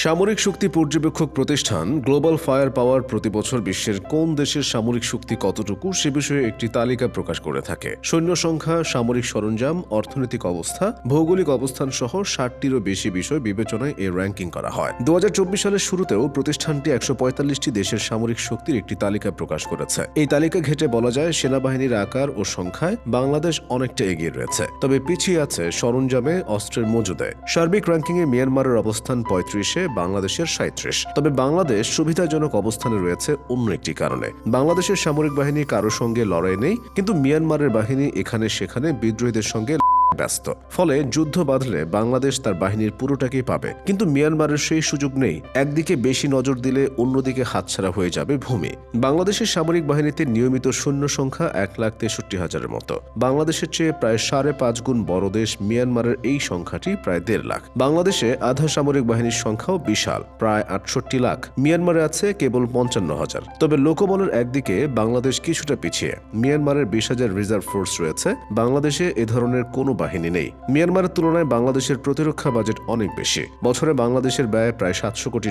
সামরিক শক্তি পর্যবেক্ষক প্রতিষ্ঠান গ্লোবাল ফায়ার পাওয়ার প্রতি বছর বিশ্বের কোন দেশের সামরিক শক্তি কতটুকু সে বিষয়ে একটি তালিকা প্রকাশ করে থাকে। সৈন্য সংখ্যা, সামরিক সরঞ্জাম, অর্থনৈতিক অবস্থা, ভৌগোলিক অবস্থান সহ 60টিরও বেশি বিষয় বিবেচনায় এই র্যাঙ্কিং করা হয়। 2024 সালের শুরুতেও প্রতিষ্ঠানটি 145টি দেশের সামরিক শক্তির একটি তালিকা প্রকাশ করেছে। এই তালিকা ঘেঁটে বলা যায় সেনাবাহিনীর আকার ও সংখ্যায় বাংলাদেশ অনেকটা এগিয়ে রয়েছে, তবে পিছিয়ে আছে সরঞ্জামে, অস্ত্রের মজুদে। সার্বিক র্যাঙ্কিংয়ে মিয়ানমারের অবস্থান 35, বাংলাদেশের 37। তবে বাংলাদেশ সুবিধাজনক অবস্থানে রয়েছে অন্য একটি কারণে। বাংলাদেশের সামরিক বাহিনী কারো সঙ্গে লড়াই নেই, কিন্তু মিয়ানমারের বাহিনী এখানে সেখানে বিদ্রোহীদের সঙ্গে ব্যস্ত। ফলে যুদ্ধ বাঁধলে বাংলাদেশ তার বাহিনীর পুরোটাকেই পাবে, কিন্তু মিয়ানমারের সেই সুযোগ নেই। একদিকে বেশি নজর দিলে অন্যদিকে হাতছাড়া হয়ে যাবে ভূমি। বাংলাদেশের সামরিক বাহিনীতে নিয়মিত সৈন্য সংখ্যা 1,63,000-এর মতো। বাংলাদেশের চেয়ে প্রায় 5.5 গুণ বড় দেশ মিয়ানমারের এই সংখ্যাটি প্রায় 1.5 লাখ। বাংলাদেশে আধা সামরিক বাহিনীর সংখ্যাও বিশাল, প্রায় 68 লাখ। মিয়ানমারে আছে কেবল 55,000। তবে লোকবলের একদিকে বাংলাদেশ কিছুটা পিছিয়ে। মিয়ানমারের 20,000 রিজার্ভ ফোর্স রয়েছে, বাংলাদেশে এ ধরনের কোনো বাহিনী নেই। মিয়ানমারের তুলনায় বাংলাদেশের প্রতিরক্ষা বাজেট অনেক বেশি। বছরে বাংলাদেশের ব্যয় প্রায় $700 কোটি,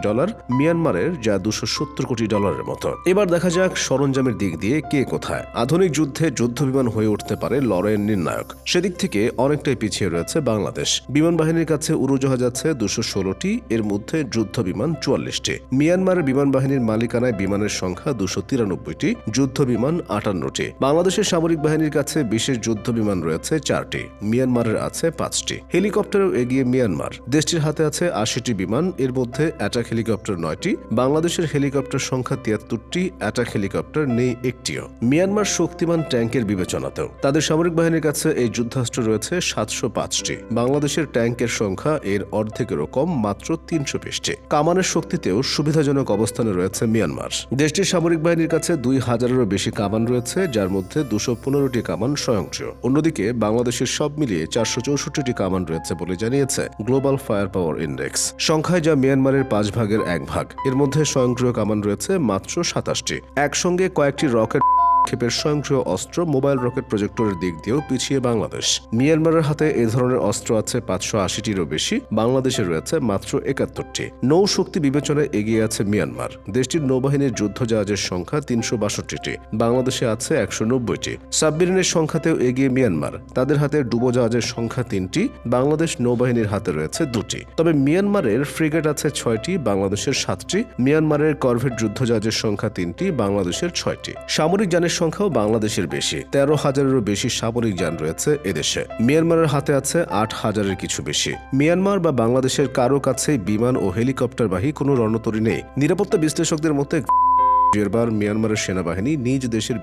মিয়ানমারের যা $270 কোটি মতো। এবার দেখা যাক সরঞ্জামের দিক দিয়ে কে কোথায়। আধুনিক যুদ্ধে যুদ্ধবিমান হয়ে উঠতে পারে লড়াইয়ের নির্ণায়ক। সেদিক থেকে অনেকটাই পিছিয়ে রয়েছে বাংলাদেশ। বিমান বাহিনীর কাছে উড়োজাহাজ আছে 216টি, এর মধ্যে যুদ্ধ বিমান 44টি। মিয়ানমারের বিমান বাহিনীর মালিকানায় বিমানের সংখ্যা 293টি, যুদ্ধ বিমান 58টি। বাংলাদেশের সামরিক বাহিনীর কাছে বিশেষ যুদ্ধ বিমান রয়েছে 4টি, মিয়ানমারের আছে 5টি। হেলিকপ্টারও এগিয়ে মিয়ানমার। দেশটির হাতে আছে 80টি বিমান, এর মধ্যে অ্যাটাক হেলিকপ্টার 9টি। বাংলাদেশের হেলিকপ্টার সংখ্যা 73টি, অ্যাটাক হেলিকপ্টার নেই একটিও। মিয়ানমার শক্তিমান ট্যাঙ্কের বিবেচনাতেও তাদের সামরিক বাহিনীর কাছে এই যুদ্ধাস্ত্র রয়েছে 705টি। বাংলাদেশের ট্যাঙ্কের সংখ্যা এর অর্ধেকেরও কম, মাত্র 320টি। কামানের শক্তিতেও সুবিধাজনক অবস্থানে রয়েছে মিয়ানমার। দেশটির সামরিক বাহিনীর কাছে 2000-এরও বেশি কামান রয়েছে, যার মধ্যে 215টি কামান স্বয়ংক্রিয়। অন্যদিকে বাংলাদেশের সব মিলিয়ে 464টি কামান রয়েছে বলে জানিয়েছে গ্লোবাল ফায়ার পাওয়ার ইন্ডেক্স। সংখ্যায় যা মিয়ানমারের 5 ভাগের 1 ভাগ। এর মধ্যে স্বয়ংক্রিয় কামান রয়েছে মাত্র 27টি। একসঙ্গে কয়েকটি রকেট ক্ষেপের স্বয়ংক্রিয় অস্ত্র, মোবাইল রকেট প্রজেক্টরের দিক দিয়েও পিছিয়ে বাংলাদেশ। মিয়ানমারের হাতে এ ধরনের অস্ত্র আছে 580টিরও বেশি, বাংলাদেশে রয়েছে মাত্র 71টি। নৌ শক্তি বিবেচনায় এগিয়ে আছে মিয়ানমার। দেশটির নৌবাহিনীর যুদ্ধজাহাজের সংখ্যা 362টি, বাংলাদেশে আছে 190টি। সাবমেরিনের সংখ্যাতেও এগিয়ে মিয়ানমার। তাদের হাতে ডুবোজাহাজের সংখ্যা 3টি, বাংলাদেশ নৌবাহিনীর হাতে রয়েছে 2টি। তবে মিয়ানমারের ফ্রিগেট আছে 6টি, বাংলাদেশের 7টি। মিয়ানমারের করভেট যুদ্ধজাহাজের সংখ্যা 3টি, বাংলাদেশের 6টি। সামরিক যানের সংখ্যাও বাংলাদেশের বেশি, 13,000-এরও বেশি সামরিক যান রয়েছে এদেশে। মিয়ানমারের হাতে আছে 8,000-এর কিছু বেশি। মিয়ানমার বা বাংলাদেশের কারো কাছেই বিমান ও হেলিকপ্টারবাহী কোনো রণতরী নেই। নিরাপত্তা বিশ্লেষকদের মতে এবার মিয়ানমারের সেনাবাহিনী নিজ দেশের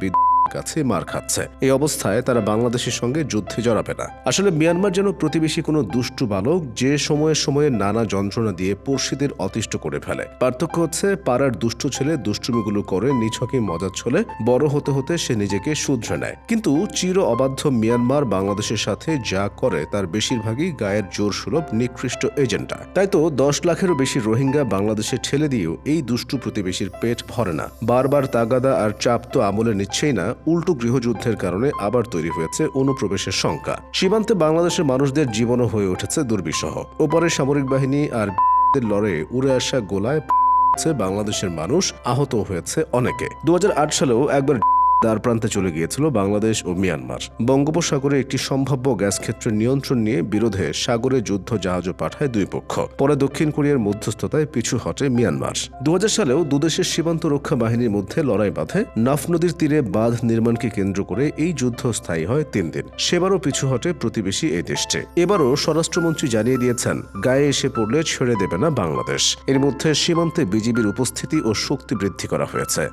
কাছে মার খাচ্ছে। এই অবস্থায় তারা বাংলাদেশের সঙ্গে যুদ্ধে জড়াবে না। আসলে মিয়ানমার যেন প্রতিবেশী কোনো দুষ্টু বালক, যে সময়ে সময়ে নানা যন্ত্রণা দিয়ে পড়শিদের অতিষ্ঠ করে ফেলে। পার্থক্য হচ্ছে পাড়ার দুষ্টু ছেলে দুষ্টুমিগুলো করে নিছকই মজার ছলে, বড় হতে হতে সে নিজেকে শুধরে নেয়। কিন্তু চির অবাধ্য মিয়ানমার বাংলাদেশের সাথে যা করে তার বেশিরভাগই গায়ের জোর সুলভ নিকৃষ্ট এজেন্ডা। তাই তো 10 লাখেরও বেশি রোহিঙ্গা বাংলাদেশে ঠেলে দিয়েও এই দুষ্টু প্রতিবেশীর পেট ভরে না। বারবার তাগাদা আর চাপ তো আমলে নিচ্ছেই না, উল্টো গৃহযুদ্ধের কারণে আবার তৈরি হয়েছে অনুপ্রবেশের শঙ্কা। সীমান্তে বাংলাদেশের মানুষদের জীবনও হয়ে উঠেছে দুর্বিষহ। ওপারে সামরিক বাহিনী আর লড়াইয়ে উড়ে আসা গোলায় বাংলাদেশের মানুষ, আহত হয়েছে অনেকে। 2008 সালেও একবার দ্বার প্রান্তে চলে গিয়েছিল বাংলাদেশ ও মিয়ানমার। বঙ্গোপসাগরে একটি সম্ভাব্য গ্যাস ক্ষেত্রের নিয়ন্ত্রণ নিয়ে বিরোধে সাগরে যুদ্ধ জাহাজও পাঠায় দুই পক্ষ। পরে দক্ষিণ কোরিয়ার মধ্যস্থতায় পিছু হটে মিয়ানমার। 2000 সালেও দুদেশের সীমান্ত রক্ষা বাহিনীর মধ্যে লড়াই বাধে। নাফ নদীর তীরে বাঁধ নির্মাণকে কেন্দ্র করে এই যুদ্ধ স্থায়ী হয় 3 দিন। সেবারও পিছু হটে প্রতিবেশী এই দেশটি। এবারও স্বরাষ্ট্রমন্ত্রী জানিয়ে দিয়েছেন, গায়ে এসে পড়লে ছেড়ে দেবে না বাংলাদেশ। এর মধ্যে সীমান্তে বিজিবির উপস্থিতি ও শক্তি বৃদ্ধি করা হয়েছে।